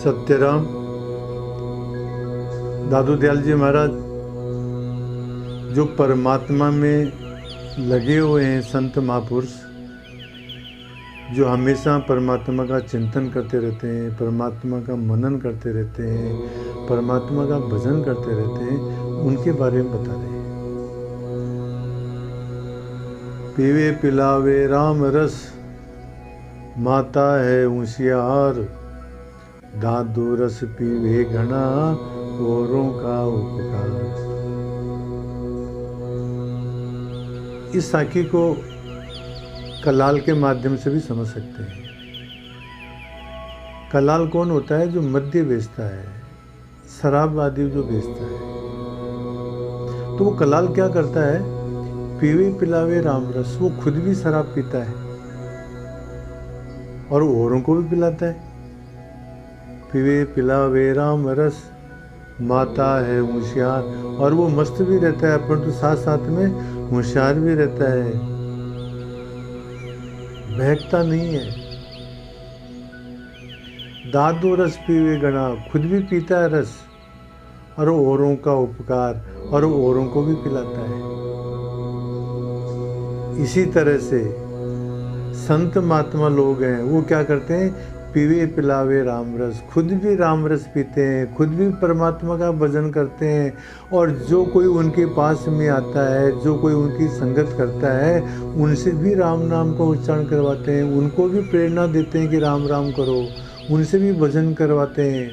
सत्यराम दादू दयाल जी महाराज जो परमात्मा में लगे हुए हैं, संत महापुरुष जो हमेशा परमात्मा का चिंतन करते रहते हैं, परमात्मा का मनन करते रहते हैं, परमात्मा का भजन करते रहते हैं, उनके बारे में बता रहे हैं। पीवे पिलावे राम रस, माता है होशियार, दादू रस पीवे घना, औरों का उपकार। इस साखी को कलाल के माध्यम से भी समझ सकते हैं। कलाल कौन होता है? जो मद्य बेचता है, शराब आदि जो बेचता है। तो वो कलाल क्या करता है? पीवे पिलावे राम रस, वो खुद भी शराब पीता है और औरों को भी पिलाता है। पीवे पिलावे राम रस, माता है होशियार, और वो मस्त भी रहता है परंतु साथ साथ में होशियार भी रहता है, बहकता नहीं है। दादू रस पीवे गणा, खुद भी पीता है रस और औरों का उपकार, और औरों को भी पिलाता है। इसी तरह से संत महात्मा लोग हैं, वो क्या करते हैं? पीवे पिलावे राम रस, खुद भी राम रस पीते हैं, खुद भी परमात्मा का भजन करते हैं, और जो कोई उनके पास में आता है, जो कोई उनकी संगत करता है, उनसे भी राम नाम का उच्चारण करवाते हैं, उनको भी प्रेरणा देते हैं कि राम राम करो, उनसे भी भजन करवाते हैं।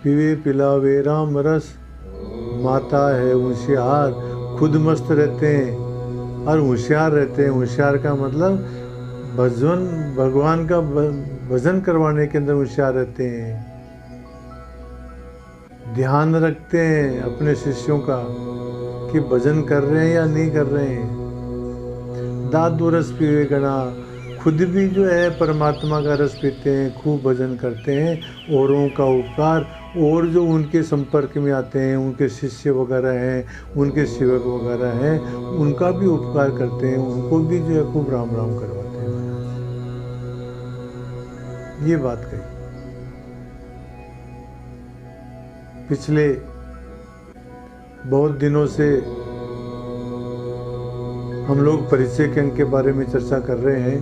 पीवे पिलावे राम रस, माता है होशियार, खुद मस्त रहते हैं और होशियार रहते हैं। होशियार का मतलब भगवान का भजन करवाने के अंदर होशियार रहते हैं, ध्यान रखते हैं अपने शिष्यों का कि भजन कर रहे हैं या नहीं कर रहे हैं। दादू रस पीवे गणा, खुद भी जो है परमात्मा का रस पीते हैं, खूब भजन करते हैं, औरों का उपकार, और जो उनके संपर्क में आते हैं, उनके शिष्य वगैरह हैं, उनके सेवक वगैरह हैं, उनका भी उपकार करते हैं, उनको भी जो है खूब राम राम करवाते हैं। ये बात कही। पिछले बहुत दिनों से हम लोग परिचय के अंक के बारे में चर्चा कर रहे हैं।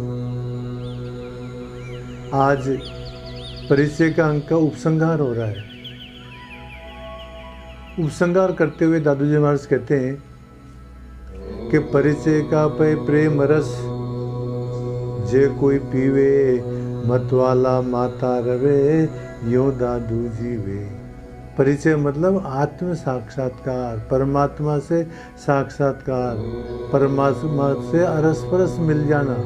आज परिचय का अंक का उपसंहार हो रहा है। उपसंहार करते हुए दादू जी महाराज कहते हैं कि परिचय का पे प्रेम रस, जे कोई पीवे, मतवाला माता रवे, यो दादू जीवे। परिचय मतलब आत्म साक्षात्कार, परमात्मा से साक्षात्कार, परमात्मा से अरस-परस मिल जाना।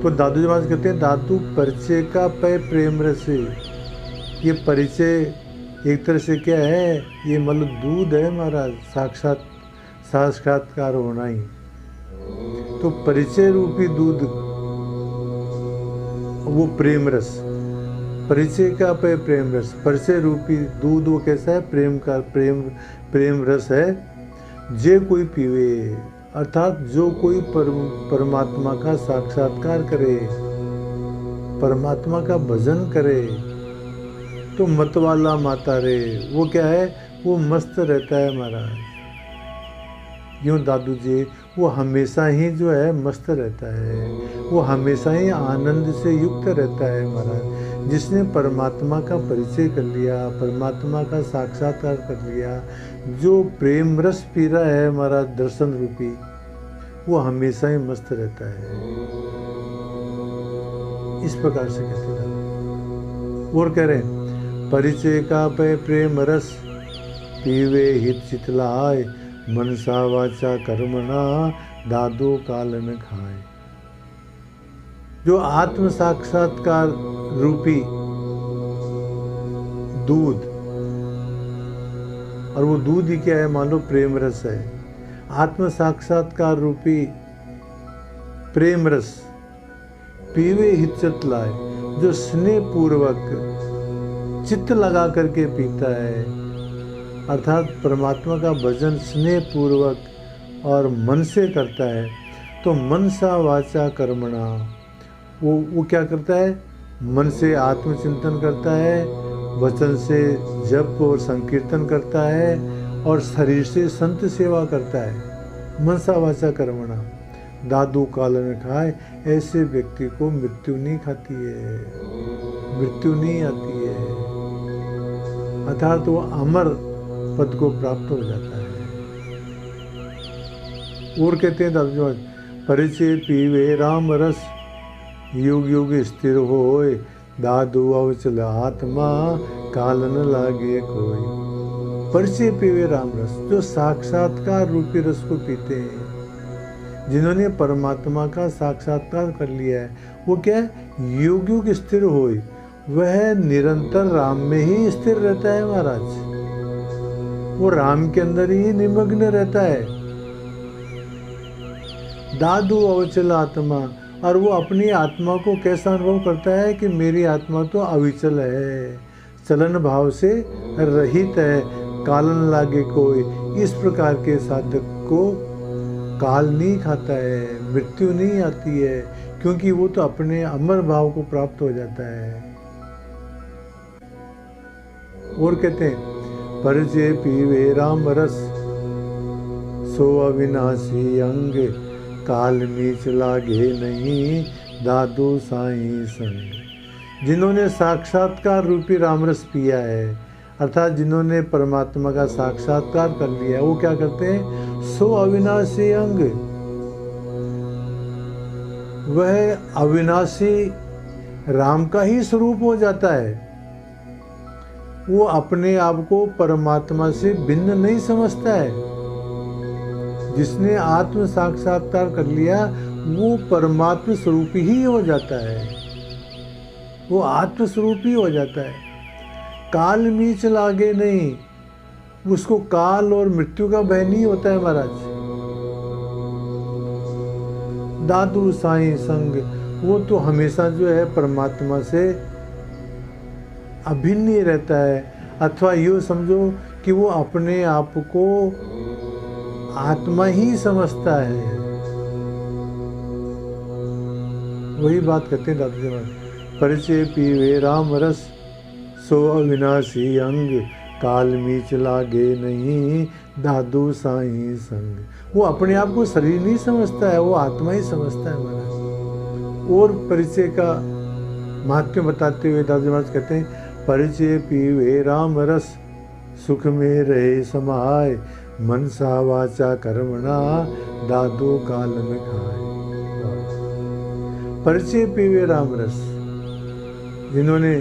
तो दादू जी महाराज कहते हैं दादू परिचय का पे प्रेम रस। ये परिचय एक तरह से क्या है? ये मतलब दूध है महाराज, साक्षात्कार होना ही। तो परिचय रूपी दूध वो प्रेम रस, परिचय का पे प्रेम रस, परिचय रूपी दूध वो कैसा है? प्रेम का प्रेम रस है। जे कोई पीवे, अर्थात जो कोई परमात्मा का साक्षात्कार करे, परमात्मा का भजन करे, तो मतवाला माता रे, वो क्या है? वो मस्त रहता है महाराज। यूँ दादू जी वो हमेशा ही जो है मस्त रहता है, वो हमेशा ही आनंद से युक्त रहता है महाराज। जिसने परमात्मा का परिचय कर लिया, परमात्मा का साक्षात्कार कर लिया, जो प्रेम रस पी रहा है महाराज दर्शन रूपी, वो हमेशा ही मस्त रहता है। इस प्रकार से कहते हैं। और कह रहे हैं परिचय का पे प्रेम रस, पीवे हित चितलाय, मनसा वाचा कर्मणा, दादू काल न खाए। जो आत्म साक्षात्कार रूपी दूध, और वो दूध ही क्या है? मान लो प्रेम रस है। आत्म साक्षात्कार रूपी प्रेम रस, पीवे हित चितलाय, जो स्नेह पूर्वक चित्त लगा करके पीता है, अर्थात परमात्मा का भजन स्नेह पूर्वक और मन से करता है, तो मनसा वाचा कर्मणा, वो क्या करता है, मन से आत्मचिंतन करता है, वचन से जप और संकीर्तन करता है, और शरीर से संत सेवा करता है। मनसा वाचा कर्मणा दादू कालन खाए, ऐसे व्यक्ति को मृत्यु नहीं खाती है, मृत्यु नहीं आती है, अर्थात वो अमर पद को प्राप्त हो जाता है। और कहते हैं दादू महाराज, परिचय पीवे राम रस, युग युग स्थिर होए, दादू अवचल आत्मा, कालन लागे कोई। परिचय पीवे राम रस, जो साक्षात्कार रूपी रस को पीते हैं, जिन्होंने परमात्मा का साक्षात्कार कर लिया है, वो क्या है, युग युग स्थिर होए, वह निरंतर राम में ही स्थिर रहता है महाराज, वो राम के अंदर ही निमग्न रहता है। दादू अवचल आत्मा, और वो अपनी आत्मा को कैसा अनुभव करता है कि मेरी आत्मा तो अविचल है, चलन भाव से रहित है, कालन लागे कोई। इस प्रकार के साधक को काल नहीं खाता है, मृत्यु नहीं आती है, क्योंकि वो तो अपने अमर भाव को प्राप्त हो जाता है। और कहते हैं, परिचय पीवे राम रस, सो अविनाशी अंग, काल मीच लागे नहीं, दादू साईं संग। जिन्होंने साक्षात्कार रूपी रामरस पिया है, अर्थात जिन्होंने परमात्मा का साक्षात्कार कर लिया है, वो क्या करते हैं, सो अविनाशी अंग, वह अविनाशी राम का ही स्वरूप हो जाता है। वो अपने आप को परमात्मा से भिन्न नहीं समझता है। जिसने आत्म साक्षात्कार कर लिया, वो परमात्म स्वरूप ही हो जाता है, वो आत्म स्वरूप ही हो जाता है। काल मीच लागे नहीं, उसको काल और मृत्यु का भय नहीं होता है महाराज। दादू साईं संग, वो तो हमेशा जो है परमात्मा से अभिन्न ही रहता है, अथवा यूँ समझो कि वो अपने आप को आत्मा ही समझता है। वही बात कहते हैं दादू जी महाराज, परिचय पीवे राम रस, सो अविनाशी अंग, काल मीच लागे नहीं, दादू साईं संग। वो अपने आप को शरीर नहीं समझता है, वो आत्मा ही समझता है महाराज। और परिचय का महात्म्य बताते हुए दादू महाराज कहते हैं, परिचय पीवे राम रस, सुख में रहे समाये, मनसा वाचा कर्मणा, दादू कालन खाए। परिचय पीवे राम रस, जिन्होंने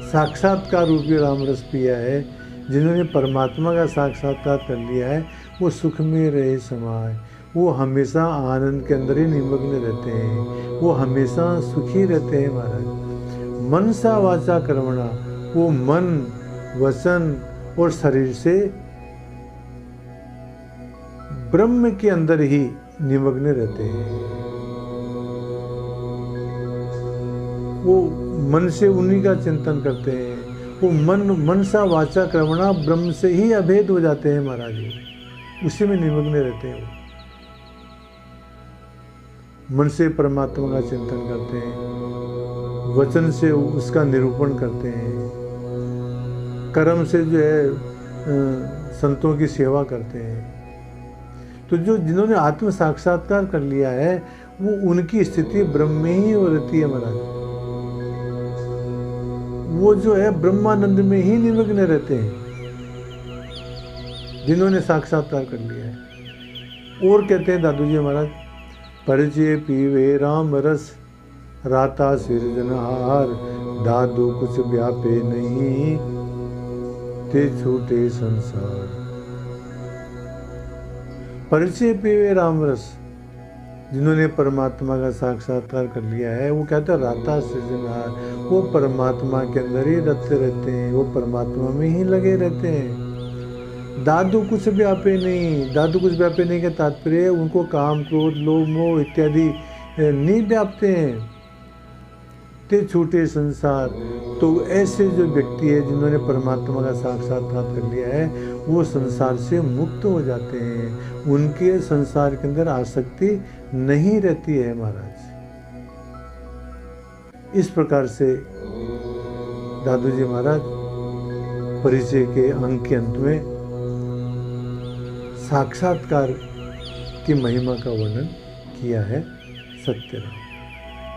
साक्षात्कार रूपी राम रस पिया है, जिन्होंने परमात्मा का साक्षात्कार कर लिया है, वो सुख में रहे समाये, वो हमेशा आनंद के अंदर ही निमग्न रहते हैं, वो हमेशा सुखी रहते हैं महाराज। मनसा वाचा कर्मणा, वो मन, वचन और शरीर से ब्रह्म के अंदर ही निमग्न रहते हैं। वो मन से उन्हीं का चिंतन करते हैं, वो मनसा वाचा कर्मणा, ब्रह्म से ही अभेद हो जाते हैं महाराज, उसी में निमग्न रहते हैं। वो मन से परमात्मा का चिंतन करते हैं, वचन से उसका निरूपण करते हैं, कर्म से जो है संतों की सेवा करते हैं। तो जो जिन्होंने आत्म साक्षात्कार कर लिया है, वो उनकी स्थिति ब्रह्म में ही हो रहती है महाराज। वो जो है ब्रह्मानंद में ही निमग्न रहते हैं, जिन्होंने साक्षात्कार कर लिया है। और कहते हैं दादू जी महाराज, परिचय पीवे राम रस, राता सिरजनहार, दादू कुछ व्यापे नहीं, ते छूटे संसार। परिचय पीवे राम रस, जिन्होंने परमात्मा का साक्षात्कार कर लिया है, वो कहते हैं राता सृजनहार, वो परमात्मा के अंदर ही रते रहते हैं, वो परमात्मा में ही लगे रहते हैं। दादू कुछ व्यापे नहीं, दादू कुछ व्यापे नहीं का तात्पर्य उनको काम क्रोध लोभ मोह इत्यादि नहीं व्यापते हैं। ते छूटे संसार, तो ऐसे जो व्यक्ति है जिन्होंने परमात्मा का साक्षात्कार कर लिया है, वो संसार से मुक्त हो जाते हैं, उनके संसार के अंदर आसक्ति नहीं रहती है महाराज। इस प्रकार से दादू जी महाराज परिचय के अंक के अंत में साक्षात्कार की महिमा का वर्णन किया है। सत्यनारायण।